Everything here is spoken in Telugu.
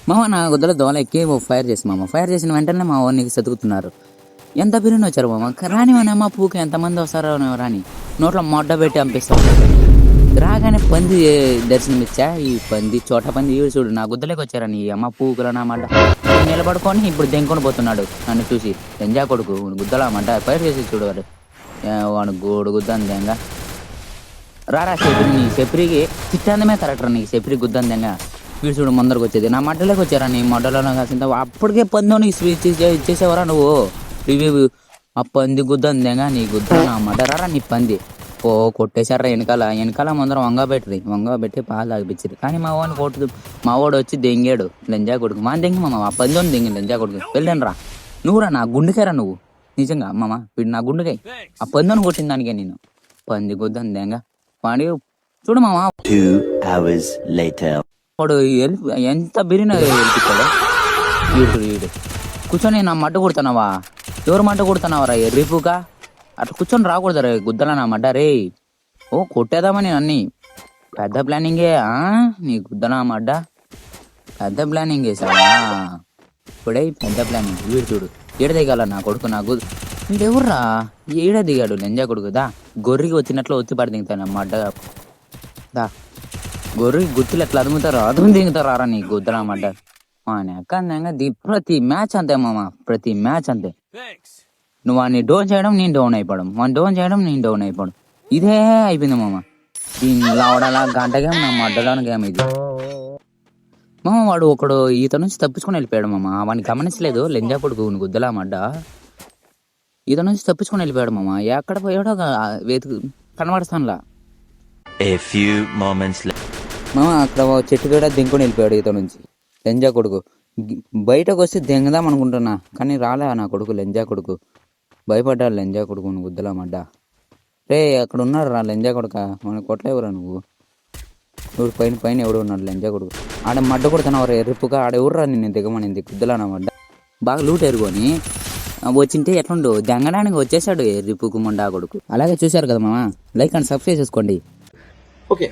మామ నా గుద్దలో దోల ఎక్కి ఫైర్ చేసి మామ ఫైర్ చేసిన వెంటనే మా వాడికి చదువుతున్నారు. ఎంత బిర్యానీ వచ్చారు మామ, రానివనమ్మా పూకి ఎంతమంది వస్తారో రాని నోట్లో మొడ్డ పెట్టి పంపిస్తాం. రాగానే పంది దర్శనమిచ్చా. ఈ పంది చోట పంది ఈడు చూడు నా గుద్దలోకి వచ్చారని ఈ అమ్మ పూకులో నా మడ్డ నిలబడుకొని ఇప్పుడు దెంకొని పోతున్నాడు నన్ను చూసి. ఎంజా కొడుకు గుద్దలా మడ్డ ఫైర్ చేసి చూడు వాడు వాడు గోడు గుద్దని దెంగ. రారా సెప్రి, నీ సెప్రికి చిట్టాందమే కరెక్టర్, నీకు సెప్రి గుద్దని దెంగ. వీడు చూడు ముందరకు వచ్చేది నా మడ్డలోకి వచ్చారా నీ మడ్డలో కాసింత అప్పటికే పంది స్వీచ్ ఇచ్చేసేవరా నువ్వు. రివ్యూ ఆ పంది గుద్దందేగా నీ గుద్ద నా మడ్డరారా నీ పంది. ఓ కొట్టేశారా వెనకాల ముందర వంగబెట్టి పాలు తాగిపించారు. కానీ మా వాడిని కొట్టు మా వాడు వచ్చి దెంగాడు లెంజా కొడుకు. మా దెంగి మామ ఆ పంది దెంగి లెంజా కొడుకు. వెళ్ళాను రా నువ్వురా నా గుండెకాయరా నువ్వు నిజంగా మామ. వీడు నా గుండెకాయ ఆ పందిని కొట్టిన దానికే నేను పంది గుద్దని దెంగ వాడి చూడు మామ. వాడు ఎంత బిర్యానీ వెళ్ళిపోతాడు. వీడు కూర్చొని నా మడ్డ కొడుతున్నావా? ఎవరు మడ్డ కొడుతున్నావరా ఎర్రిపుగా? అట్లా కూర్చొని రాకూడదు రే గుద్దల నా మడ్డ రే. ఓ కొట్టేద్దామని అన్ని పెద్ద ప్లానింగే నీ గుద్దల మడ్డ. పెద్ద ప్లానింగ్ వేసావా ఇప్పుడే? పెద్ద ప్లానింగ్. వీడు చూడు ఏడ దిగాల నా కొడుకు నాకు. వీడెవర్రా ఏడ దిగాడు లెంజా కొడుకు. దా గొర్రెకి వచ్చినట్లు వచ్చి పడి దిగుతాను మడ్డ. దా గొర్రెకి గుర్తులు ఎట్లా అదుము దిగుతారా నీ గుద్దల మడ్డ. ప్రతి మ్యాచ్ అంతే మామ, ప్రతి మ్యాచ్ అంతే. నువ్వు వాడిని డౌన్ చేయడం నేను డౌన్ అయిపోవడం, వాడిని డౌన్ చేయడం నేను డౌన్ అయిపోవడం, ఇదే అయిపోయింది మామ. దీన్ని లావడాలా గంట గేమ్ నా మడ్డలోని గేమ్ ఇది మామ. వాడు ఒకడు ఈత నుంచి తప్పించుకొని వెళ్ళిపోయాడు మామ. వాడిని గమనించలేదు లెంజా కొడుకు గుద్దలా మడ్డ. ఈత నుంచి తప్పించుకొని వెళ్ళిపోయాడు మామ. ఎక్కడ పోయాడో వెతుకు కనబడతానులా మామ. అక్కడ చెట్టు కూడా దింకొని వెళ్ళిపోయాడు ఈత నుంచి లెంజా కొడుకు. బయటకు వస్తే దెంగదాం అనుకుంటున్నా కానీ రాలే నా కొడుకు లెంజా కొడుకు. భయపడ్డాడు లెంజా కొడుకు గుద్దలా మడ్డ. రే అక్కడ ఉన్నారు రా లెంజా కొడుక, మన కొట్టలేవురా నువ్వు. పైన ఎవడు ఉన్నాడు లెంజా కొడుకు. ఆడ మడ్డ కొడుతున్నావు ఎరుపుగా. ఆడ ఎవరురా నిన్ను దిగమనింది గుద్దలా నా మడ్డ. బాగా లూట్ ఎరుకొని వచ్చింటే ఎట్లుండు దెంగడానికి వచ్చేసాడు ఎర్రిపుకు మొండా కొడుకు. అలాగే చూశారు కదా మామ. లైక్ అండ్ సబ్స్క్రైబ్ చేసుకోండి. ఓకే.